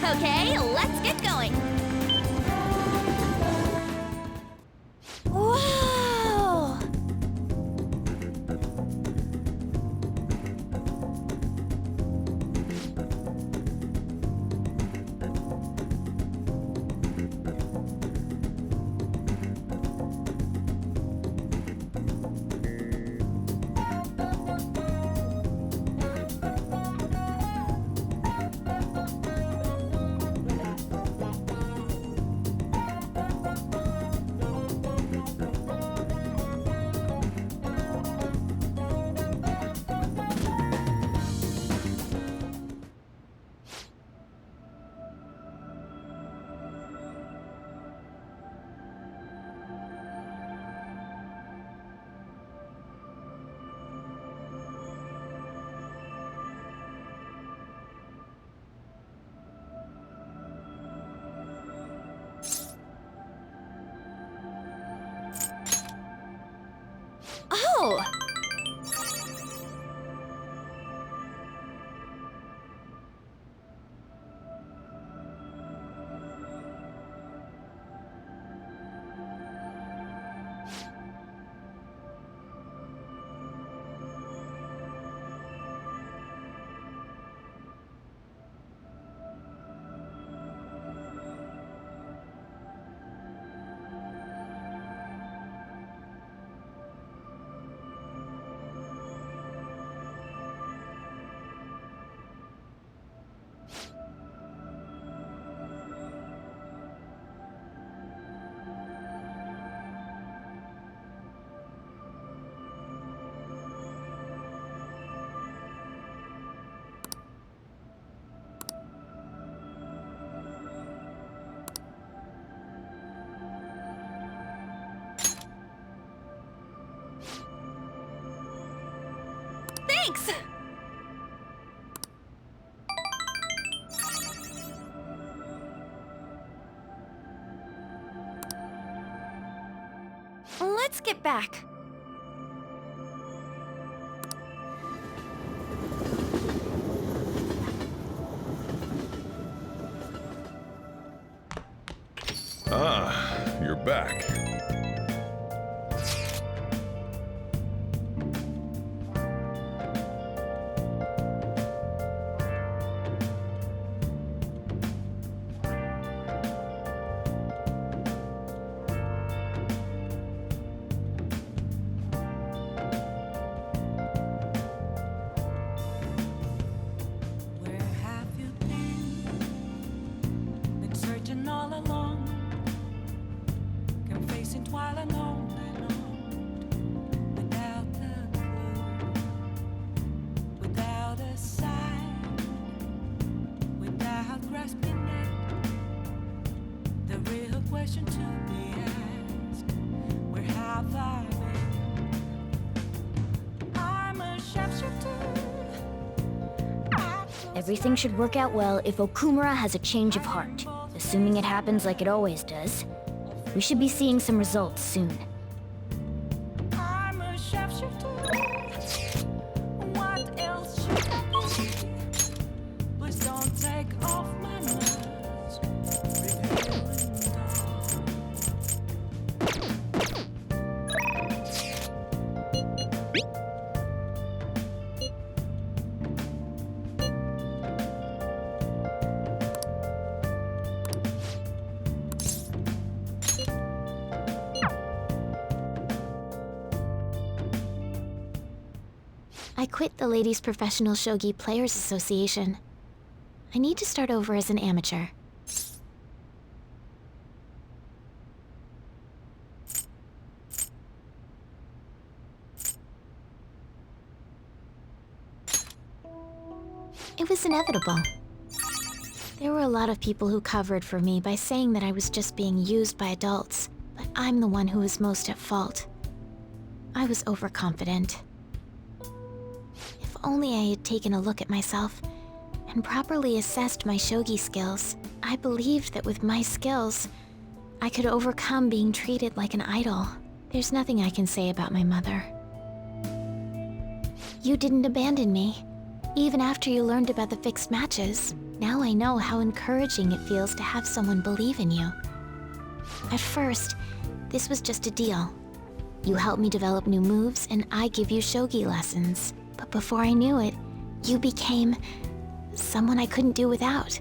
Okay, let's get going. Whoa! Oh! Thanks! Let's get back. Ah, you're back. Where have you been? Been searching all along, confessing while alone and on, without a clue, without a sign, without grasping it. The real question to be asked: where have I been? I'm a sharpshooter. Everything should work out well if Okumura has a change of heart. Assuming it happens like it always does. We should be seeing some results soon. I'm a sharpshooter. What else should I be? Please don't take off my mask. Revealing I quit the Ladies Professional Shogi Players Association. I need to start over as an amateur. It was inevitable. There were a lot of people who covered for me by saying that I was just being used by adults, but I'm the one who was most at fault. I was overconfident. If only I had taken a look at myself and properly assessed my shogi skills. I believed that with my skills, I could overcome being treated like an idol. There's nothing I can say about my mother. You didn't abandon me. Even after you learned about the fixed matches, now I know how encouraging it feels to have someone believe in you. At first, this was just a deal. You help me develop new moves, and I give you shogi lessons. But before I knew it, you became someone I couldn't do without.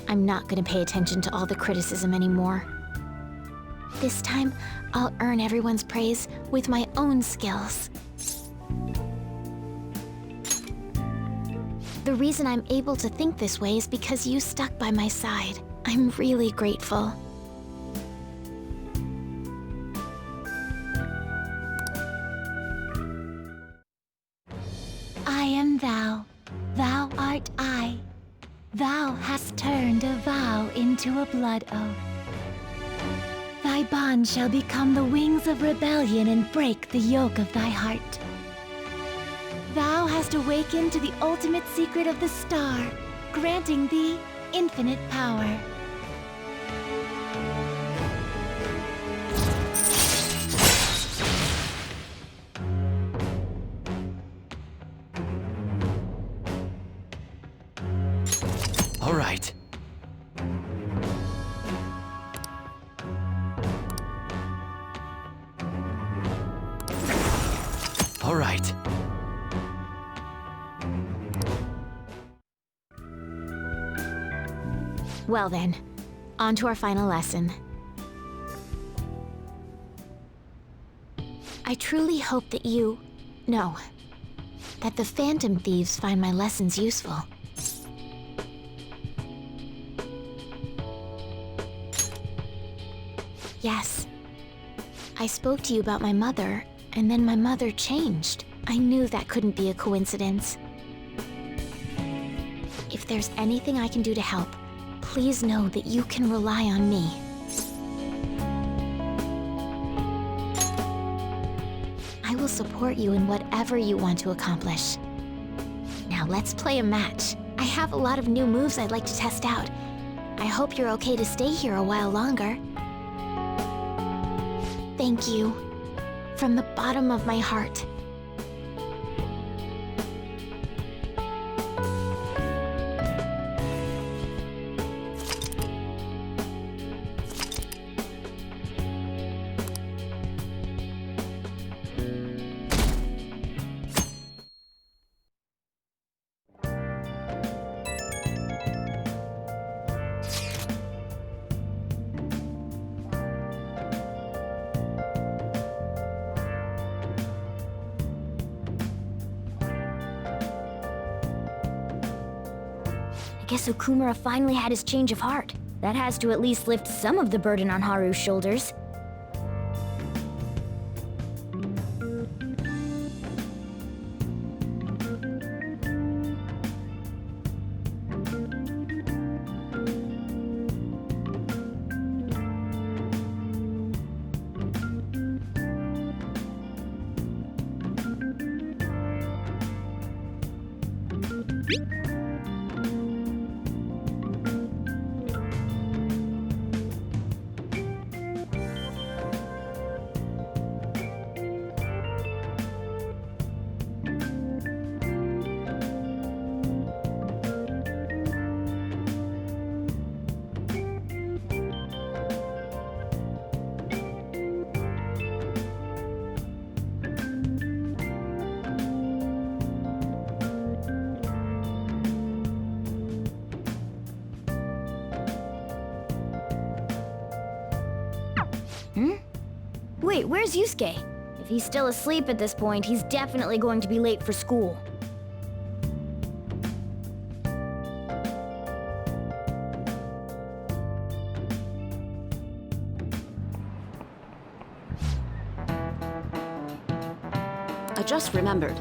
I'm not gonna pay attention to all the criticism anymore. This time, I'll earn everyone's praise with my own skills. The reason I'm able to think this way is because you stuck by my side. I'm really grateful. I am thou, thou art I. Thou hast turned a vow into a blood oath. Thy bond shall become the wings of rebellion and break the yoke of thy heart. Thou hast awakened to the ultimate secret of the star, granting thee infinite power. All right. All right. Well then, on to our final lesson. I truly hope that that the Phantom Thieves find my lessons useful. Yes. I spoke to you about my mother, and then my mother changed. I knew that couldn't be a coincidence. If there's anything I can do to help, please know that you can rely on me. I will support you in whatever you want to accomplish. Now let's play a match. I have a lot of new moves I'd like to test out. I hope you're okay to stay here a while longer. Thank you. From the bottom of my heart. I guess Okumura finally had his change of heart. That has to at least lift some of the burden on Haru's shoulders. Wait, where's Yusuke? If he's still asleep at this point, he's definitely going to be late for school. I just remembered.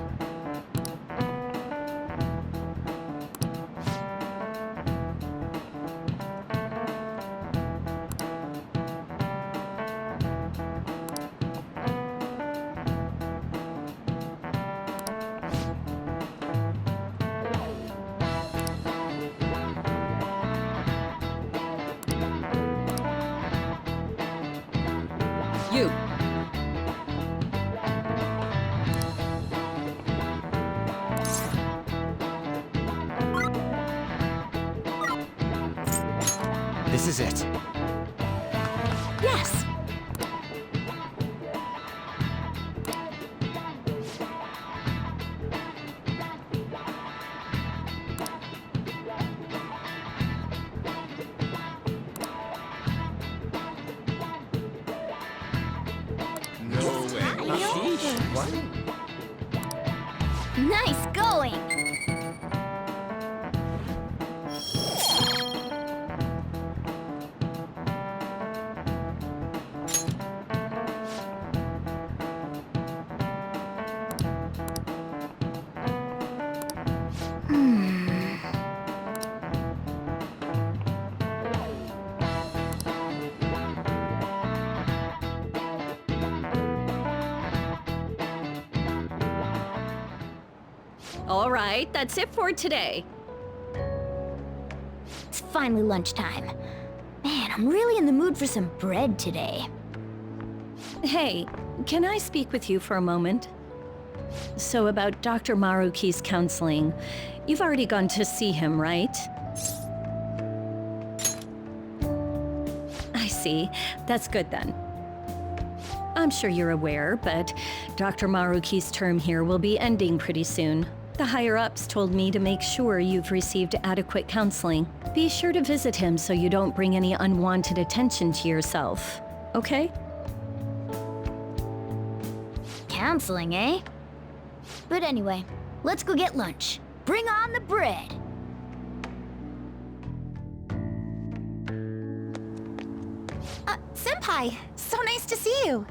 You. This is it. Yes! Nice going! All right, that's it for today. It's finally lunchtime. Man, I'm really in the mood for some bread today. Hey, can I speak with you for a moment? So about Dr. Maruki's counseling, you've already gone to see him, right? I see. That's good then. I'm sure you're aware, but Dr. Maruki's term here will be ending pretty soon. The higher-ups told me to make sure you've received adequate counseling. Be sure to visit him so you don't bring any unwanted attention to yourself, okay? Counseling, eh? But anyway, let's go get lunch. Bring on the bread! Senpai, so nice to see you.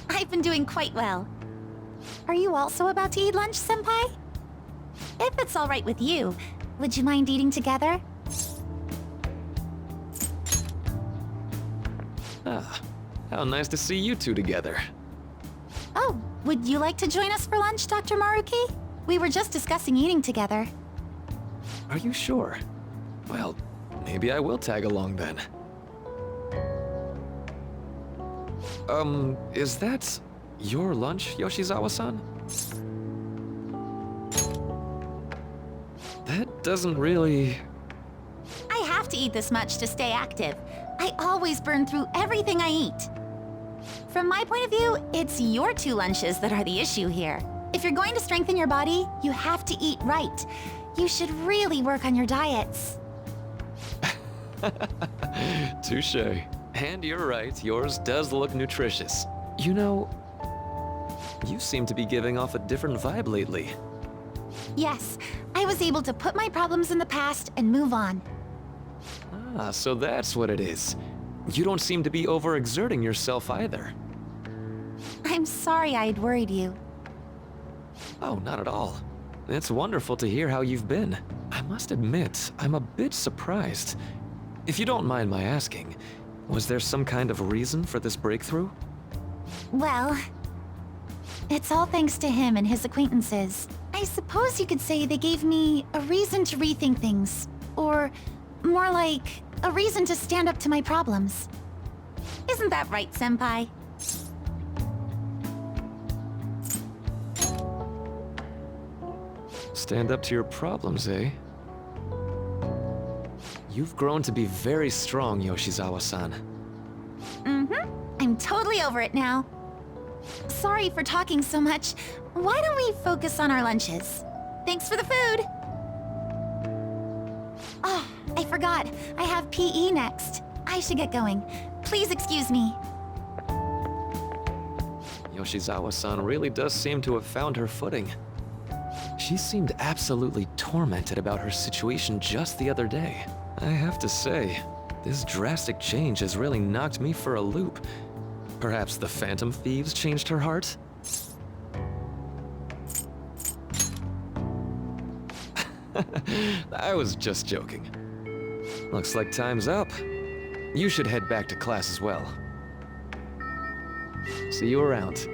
I've been doing quite well. Are you also about to eat lunch, Senpai? If it's all right with you, would you mind eating together? Ah, how nice to see you two together. Oh, would you like to join us for lunch, Dr. Maruki? We were just discussing eating together. Are you sure? Well, maybe I will tag along then. Is that your lunch, Yoshizawa-san? That doesn't really... I have to eat this much to stay active. I always burn through everything I eat. From my point of view, it's your two lunches that are the issue here. If you're going to strengthen your body, you have to eat right. You should really work on your diets. Touché. And you're right, yours does look nutritious. You know, you seem to be giving off a different vibe lately. Yes, I was able to put my problems in the past and move on. Ah, so that's what it is. You don't seem to be overexerting yourself either. I'm sorry I had worried you. Oh, not at all. It's wonderful to hear how you've been. I must admit, I'm a bit surprised. If you don't mind my asking, was there some kind of reason for this breakthrough? Well, it's all thanks to him and his acquaintances. I suppose you could say they gave me a reason to rethink things. Or more like, a reason to stand up to my problems. Isn't that right, Senpai? Stand up to your problems, eh? You've grown to be very strong, Yoshizawa-san. Mm-hmm. I'm totally over it now. Sorry for talking so much. Why don't we focus on our lunches? Thanks for the food! Oh, I forgot. I have PE next. I should get going. Please excuse me. Yoshizawa-san really does seem to have found her footing. She seemed absolutely tormented about her situation just the other day. I have to say, this drastic change has really knocked me for a loop. Perhaps the Phantom Thieves changed her heart? I was just joking. Looks like time's up. You should head back to class as well. See you around.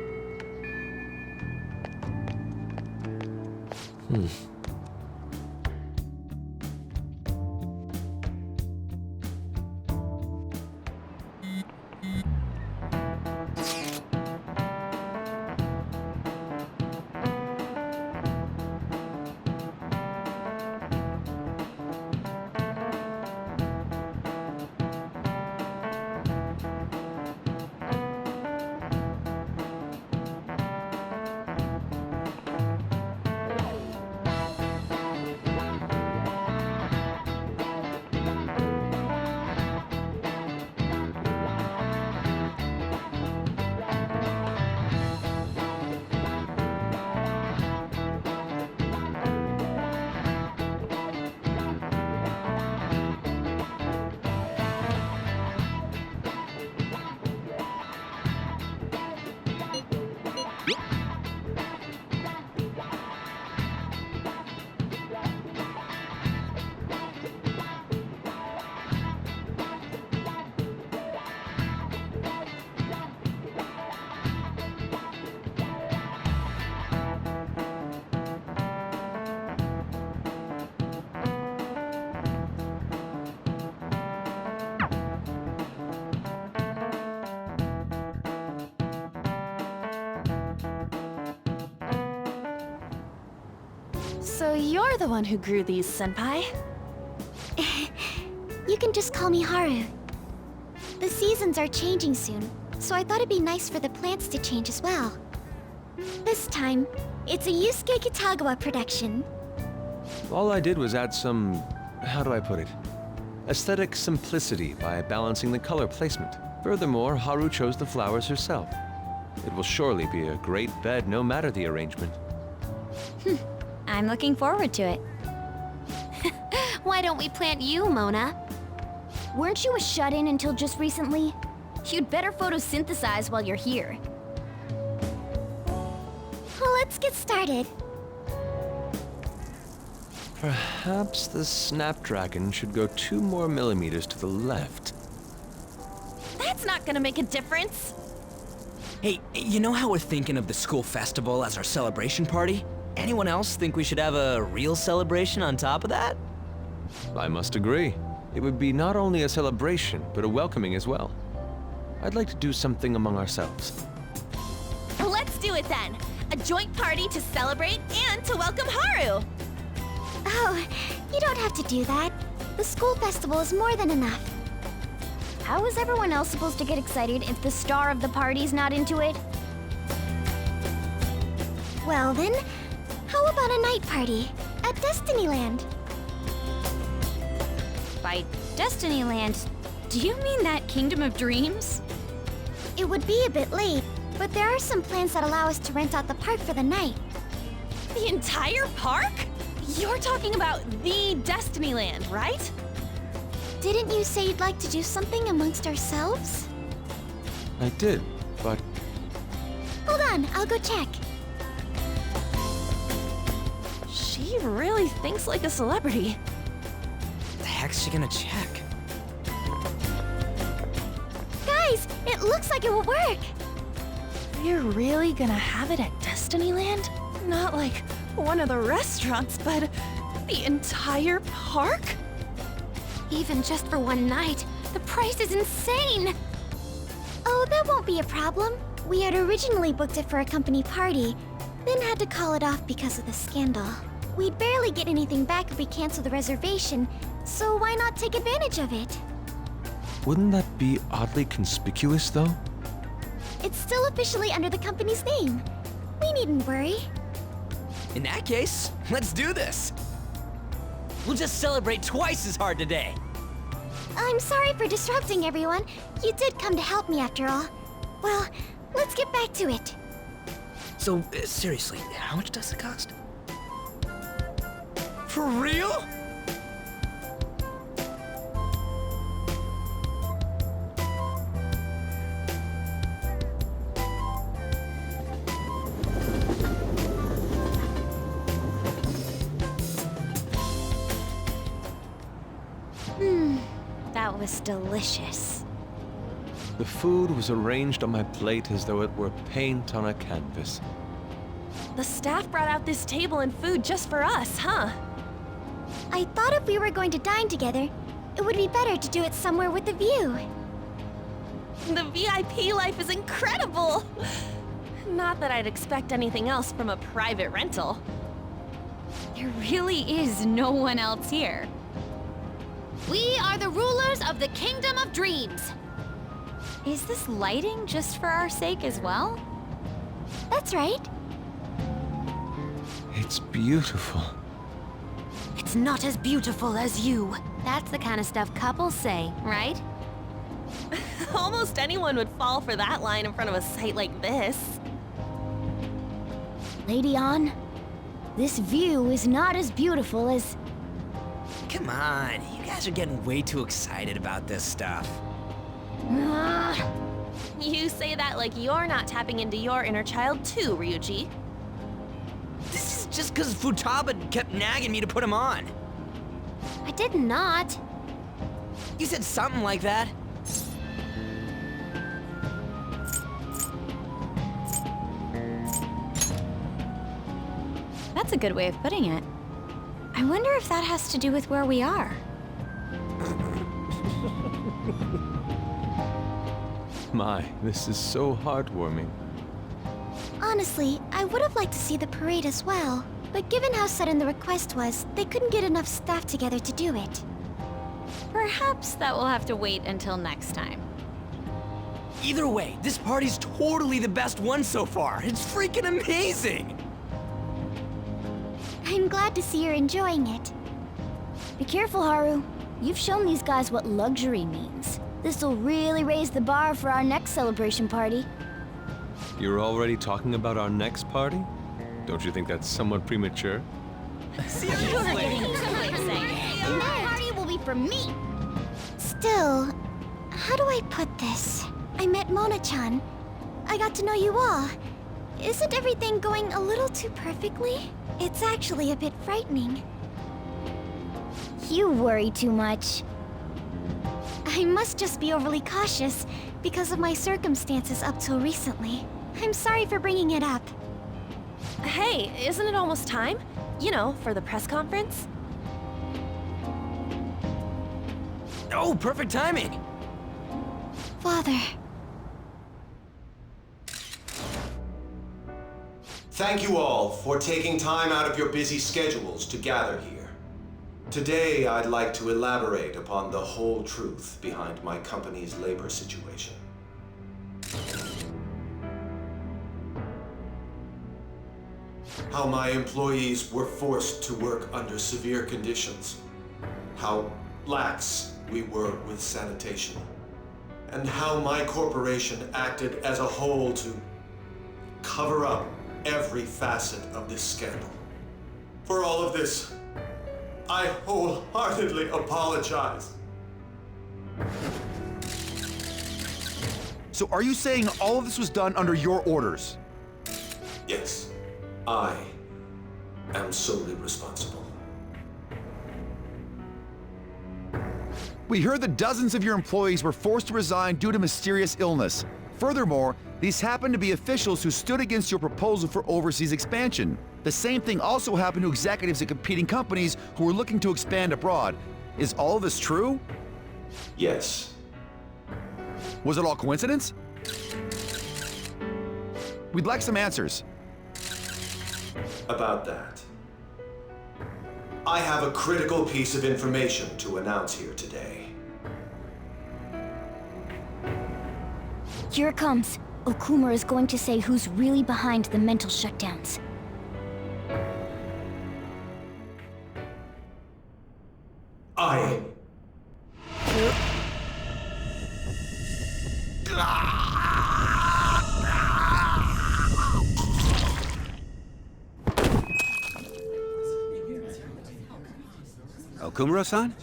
So you're the one who grew these, Senpai? You can just call me Haru. The seasons are changing soon, so I thought it'd be nice for the plants to change as well. This time, it's a Yusuke Kitagawa production. All I did was add some, how do I put it? Aesthetic simplicity by balancing the color placement. Furthermore, Haru chose the flowers herself. It will surely be a great bed no matter the arrangement. I'm looking forward to it. Why don't we plant you, Mona? Weren't you a shut-in until just recently? You'd better photosynthesize while you're here. Well, let's get started. Perhaps the Snapdragon should go 2 more millimeters to the left. That's not gonna make a difference. Hey, you know how we're thinking of the school festival as our celebration party? Anyone else think we should have a real celebration on top of that? I must agree. It would be not only a celebration, but a welcoming as well. I'd like to do something among ourselves. Let's do it then. A joint party to celebrate and to welcome Haru. Oh, you don't have to do that. The school festival is more than enough. How is everyone else supposed to get excited if the star of the party's not into it? Well then, how about a night party at Destinyland? By Destinyland, do you mean that Kingdom of Dreams? It would be a bit late, but there are some plans that allow us to rent out the park for the night. The entire park? You're talking about the Destinyland, right? Didn't you say you'd like to do something amongst ourselves? I did, but Hold on, I'll go check. She really thinks like a celebrity. The heck's she gonna check? Guys, it looks like it will work. You're really gonna have it at Destinyland? Not like one of the restaurants, but the entire park? Even just for one night, the price is insane. Oh, that won't be a problem. We had originally booked it for a company party, then had to call it off because of the scandal. We'd barely get anything back if we cancel the reservation, so why not take advantage of it? wouldn't that be oddly conspicuous, though? It's still officially under the company's name. We needn't worry. In that case, let's do this. We'll just celebrate twice as hard today. I'm sorry for disrupting everyone. You did come to help me after all. Well, let's get back to it. So, seriously, how much does it cost? For real? That was delicious. The food was arranged on my plate as though it were paint on a canvas. The staff brought out this table and food just for us, huh? I thought if we were going to dine together, it would be better to do it somewhere with a view. The VIP life is incredible! Not that I'd expect anything else from a private rental. There really is no one else here. We are the rulers of the Kingdom of Dreams. Is this lighting just for our sake as well? That's right. It's beautiful. It's not as beautiful as you. That's the kind of stuff couples say, right? Almost anyone would fall for that line in front of a site like this. Lady An, this view is not as beautiful as... Come on, you guys are getting way too excited about this stuff. You say that like you're not tapping into your inner child too, Ryuji. This is just because Futaba kept nagging me to put him on. I did not. You said something like that. That's a good way of putting it. I wonder if that has to do with where we are. My, this is so heartwarming. Honestly, I would have liked to see the parade as well. But given how sudden the request was, they couldn't get enough staff together to do it. Perhaps that will have to wait until next time. Either way, this party's totally the best one so far. It's freaking amazing! I'm glad to see you're enjoying it. Be careful, Haru. You've shown these guys what luxury means. This'll really raise the bar for our next celebration party. You're already talking about our next party? Don't you think that's somewhat premature? That party will be for me! Still, how do I put this? I met Mona-chan. I got to know you all. Isn't everything going a little too perfectly? It's actually a bit frightening. You worry too much. I must just be overly cautious because of my circumstances up till recently. I'm sorry for bringing it up. Hey, isn't it almost time? You know, for the press conference? Oh, perfect timing! Father. Thank you all for taking time out of your busy schedules to gather here. Today, I'd like to elaborate upon the whole truth behind my company's labor situation. How my employees were forced to work under severe conditions. How lax we were with sanitation. And how my corporation acted as a whole to cover up every facet of this scandal. For all of this, I wholeheartedly apologize. So are you saying all of this was done under your orders? Yes, I am solely responsible. We heard that dozens of your employees were forced to resign due to mysterious illness. Furthermore, these happened to be officials who stood against your proposal for overseas expansion. The same thing also happened to executives at competing companies who were looking to expand abroad. Is all of this true? Yes. Was it all coincidence? We'd like some answers. About that, I have a critical piece of information to announce here today. Here it comes. Okumura is going to say who's really behind the mental shutdowns. I... Okumura-san?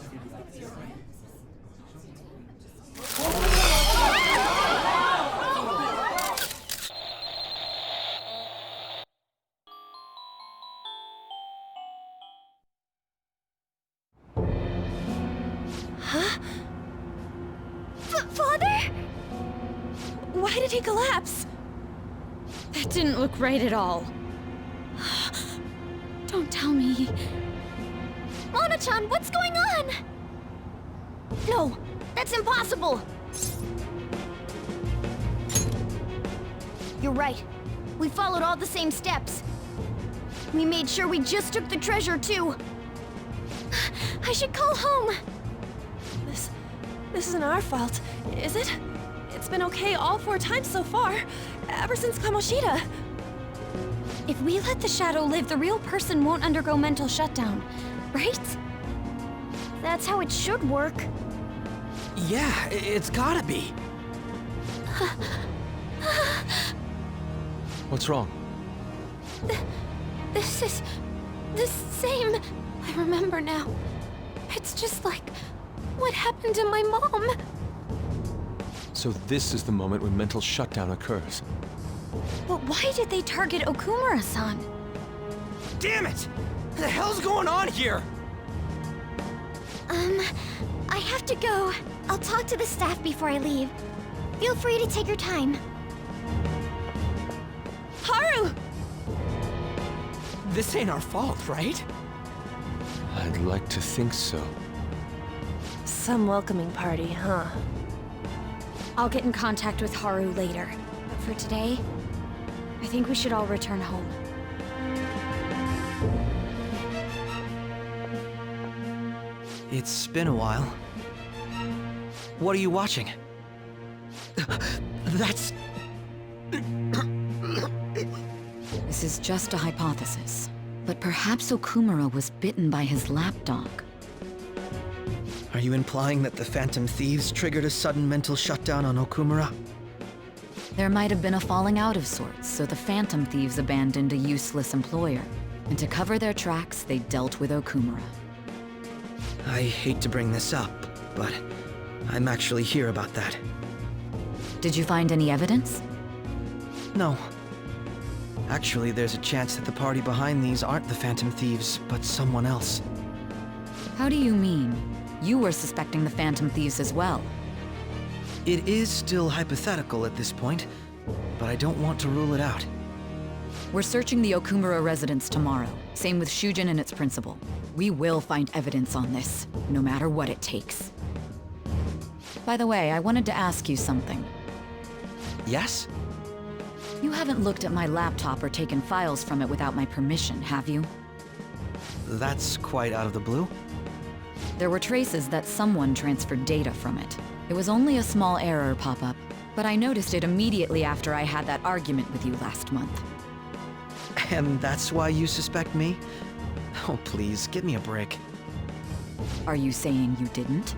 Father? Why did he collapse? That didn't look right at all. Don't tell me. Mona-chan, what's going on? No, that's impossible! You're right. We followed all the same steps. We made sure we just took the treasure, too. I should call home. This isn't our fault, is it? It's been okay all 4 times so far, ever since Kamoshida. If we let the shadow live, the real person won't undergo mental shutdown, right? That's how it should work. Yeah, it's gotta be. What's wrong? This is the same. I remember now. It's just like what happened to my mom. So this is the moment when mental shutdown occurs. But why did they target Okumura-san? Damn it! What the hell's going on here? I have to go. I'll talk to the staff before I leave. Feel free to take your time. Haru! This ain't our fault, right? I'd like to think so. Some welcoming party, huh? I'll get in contact with Haru later. But for today, I think we should all return home. It's been a while. What are you watching? That's... This is just a hypothesis, but perhaps Okumura was bitten by his lapdog. Are you implying that the Phantom Thieves triggered a sudden mental shutdown on Okumura? There might have been a falling out of sorts, so the Phantom Thieves abandoned a useless employer. And to cover their tracks, they dealt with Okumura. I hate to bring this up, but I'm actually here about that. Did you find any evidence? No. Actually, there's a chance that the party behind these aren't the Phantom Thieves, but someone else. How do you mean? You were suspecting the Phantom Thieves as well. It is still hypothetical at this point, but I don't want to rule it out. We're searching the Okumura residence tomorrow. Same with Shujin and its principal. We will find evidence on this, no matter what it takes. By the way, I wanted to ask you something. Yes? You haven't looked at my laptop or taken files from it without my permission, have you? That's quite out of the blue. There were traces that someone transferred data from it. It was only a small error pop-up, but I noticed it immediately after I had that argument with you last month. And that's why you suspect me? Oh, please, give me a break. Are you saying you didn't?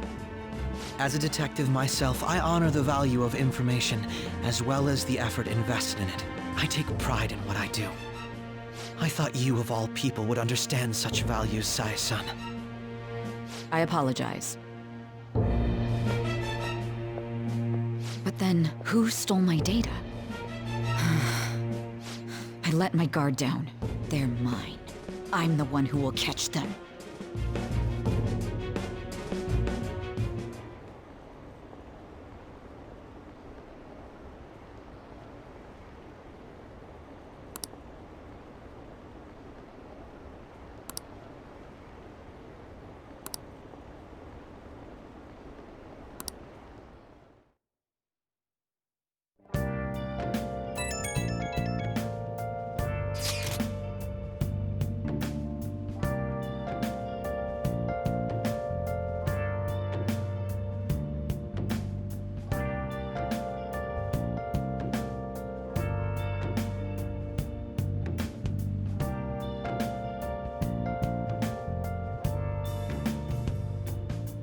As a detective myself, I honor the value of information, as well as the effort invested in it. I take pride in what I do. I thought you, of all people, would understand such values, Sai-san. I apologize. But then, who stole my data? I let my guard down. They're mine. I'm the one who will catch them.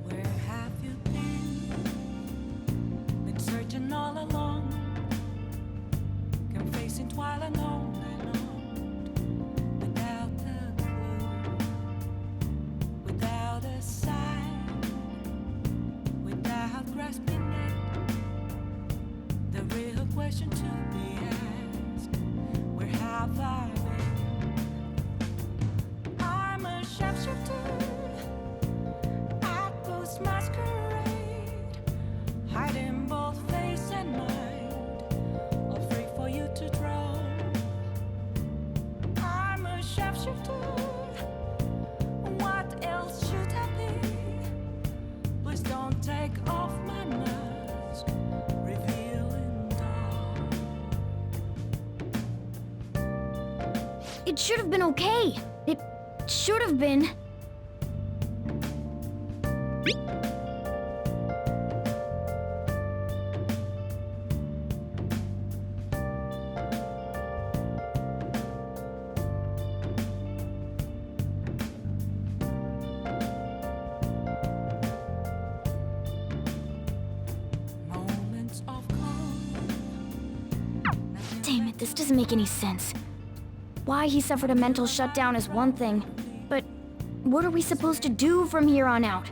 Where have you been? Been searching all along, confessing while alone and on, without a clue, without a sign, without grasping it. The real question to be asked: where have I been? I'm a shapeshifter. Masquerade, hiding both face and mind, all free for you to draw. I'm a shapeshifter. What else should I be? Please don't take off my mask, revealing dawn. It should have been okay. It should have been. Damn it, this doesn't make any sense. Why he suffered a mental shutdown is one thing, but what are we supposed to do from here on out?